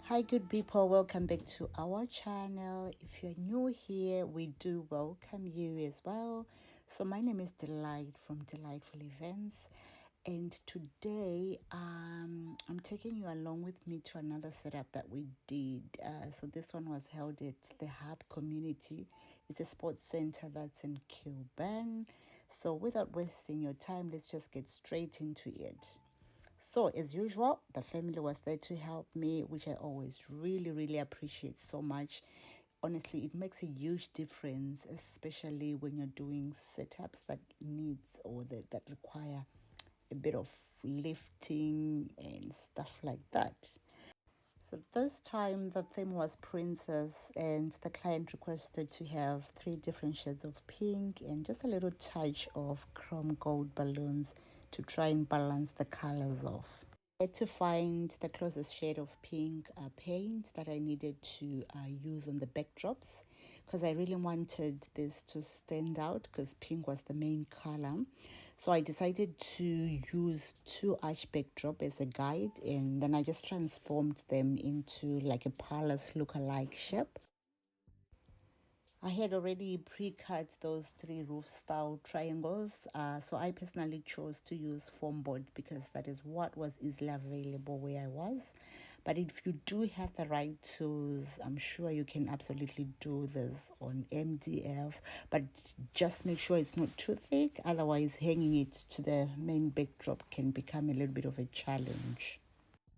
Hi good people, welcome back to our channel. If you're new here, we do welcome you as well. So my name is Delight from Delightful Events, and today I'm taking you along with me to another setup that we did. So this one was held at the Hub Community. It's a sports center that's in Kilburn. So without wasting your time, let's just get straight into it. So, as usual, the family was there to help me, which I always really appreciate so much. Honestly, it makes a huge difference, especially when you're doing setups that needs or that require a bit of lifting and stuff like that. So this time the theme was princess, and the client requested to have three different shades of pink and just a little touch of chrome gold balloons to try and balance the colors off. I had to find the closest shade of pink paint that I needed to use on the backdrops, because I really wanted this to stand out because pink was the main color. So I decided to use two arch backdrop as a guide, and then I just transformed them into like a palace look-alike shape. I had already pre-cut those three roof style triangles, so I personally chose to use foam board because that is what was easily available where I was. But if you do have the right tools, I'm sure you can absolutely do this on MDF, but just make sure it's not too thick, otherwise hanging it to the main backdrop can become a little bit of a challenge.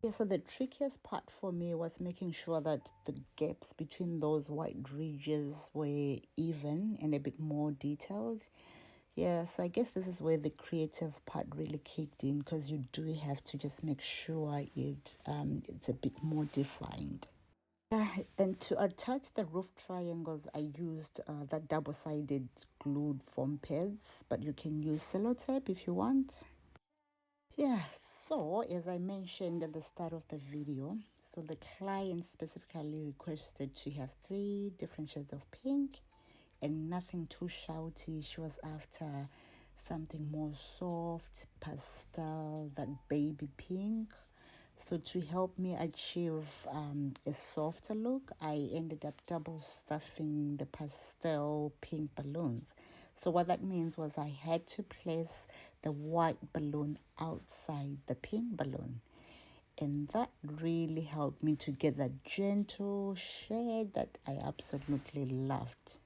Yeah, so the trickiest part for me was making sure that the gaps between those white ridges were even and a bit more detailed. Yes, I guess this is where the creative part really kicked in, because you do have to just make sure it's a bit more defined. Yeah, and to attach the roof triangles, I used that double-sided glued foam pads, but you can use sellotape if you want. Yeah, so as I mentioned at the start of the video, so the client specifically requested to have three different shades of pink and nothing too shouty. She was after something more soft, pastel, that baby pink. So to help me achieve a softer look, I ended up double stuffing the pastel pink balloons. So what that means was I had to place the white balloon outside the pink balloon. And that really helped me to get that gentle shade that I absolutely loved.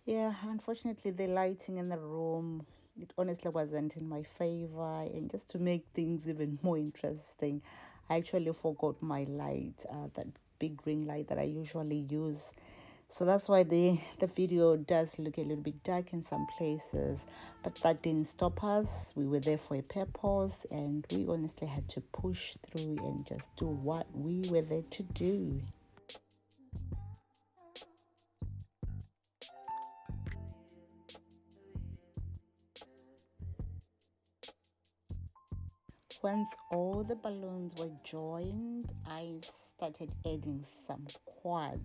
Yeah, unfortunately, the lighting in the room, it honestly wasn't in my favor. And just to make things even more interesting, I actually forgot my light, that big ring light that I usually use. So that's why the video does look a little bit dark in some places, but that didn't stop us. We were there for a purpose, and we honestly had to push through and just do what we were there to do. Once all the balloons were joined, I started adding some quads.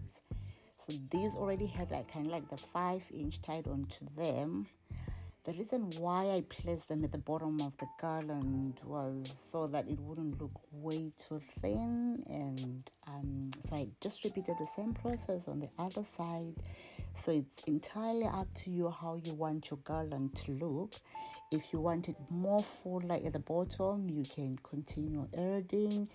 So these already had like kind of like the 5-inch tied onto them. The reason why I placed them at the bottom of the garland was so that it wouldn't look way too thin, and so I just repeated the same process on the other side. So it's entirely up to you how you want your garland to look. If you want it more full like at the bottom, you can continue adding.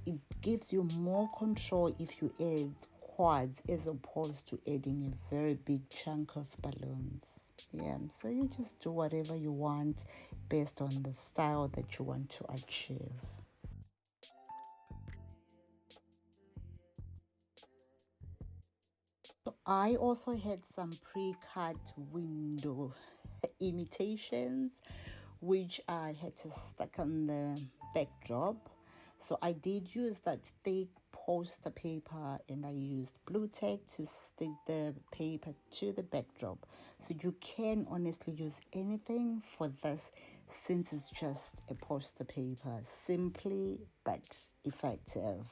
It gives you more control if you add quads as opposed to adding a very big chunk of balloons. Yeah, so you just do whatever you want based on the style that you want to achieve. So I also had some pre-cut window imitations, which I had to stick on the backdrop. So I did use that thick poster paper, and I used blue tack to stick the paper to the backdrop. So you can honestly use anything for this, since it's just a poster paper, simply but effective.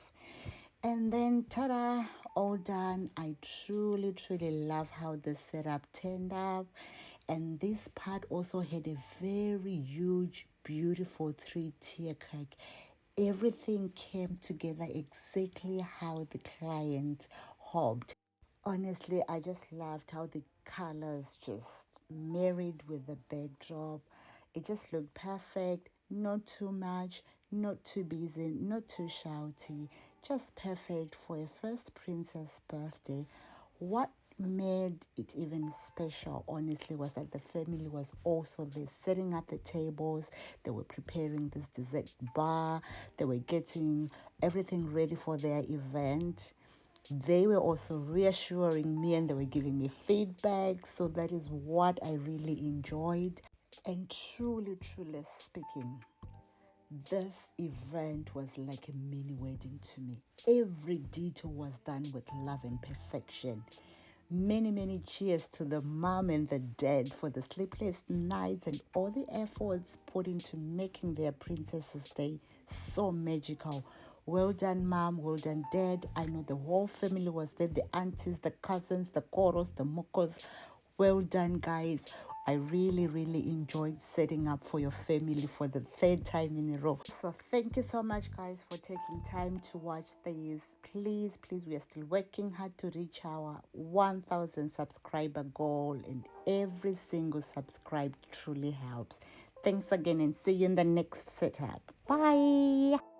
And then ta-da, all done. I truly love how the setup turned up. And this part also had a very huge, beautiful 3-tier cake. Everything came together exactly how the client hoped. Honestly, I just loved how the colors just married with the backdrop. It just looked perfect, not too much, not too busy, not too shouty, just perfect for a first princess birthday. What made it even special, honestly, was that the family was also there setting up the tables. They were preparing this dessert bar, they were getting everything ready for their event. They were also reassuring me and they were giving me feedback. So that is what I really enjoyed. And truly, truly speaking, this event was like a mini wedding to me. Every detail was done with love and perfection. Many, many cheers to the mom and the dad for the sleepless nights and all the efforts put into making their princess's day so magical. Well done, mom. Well done, dad. I know the whole family was there, the aunties, the cousins, the koros, the mokos. Well done, guys. I really, really enjoyed setting up for your family for the third time in a row. So thank you so much, guys, for taking time to watch these. Please, please, we are still working hard to reach our 1,000 subscriber goal, and every single subscribe truly helps. Thanks again, and see you in the next setup. Bye.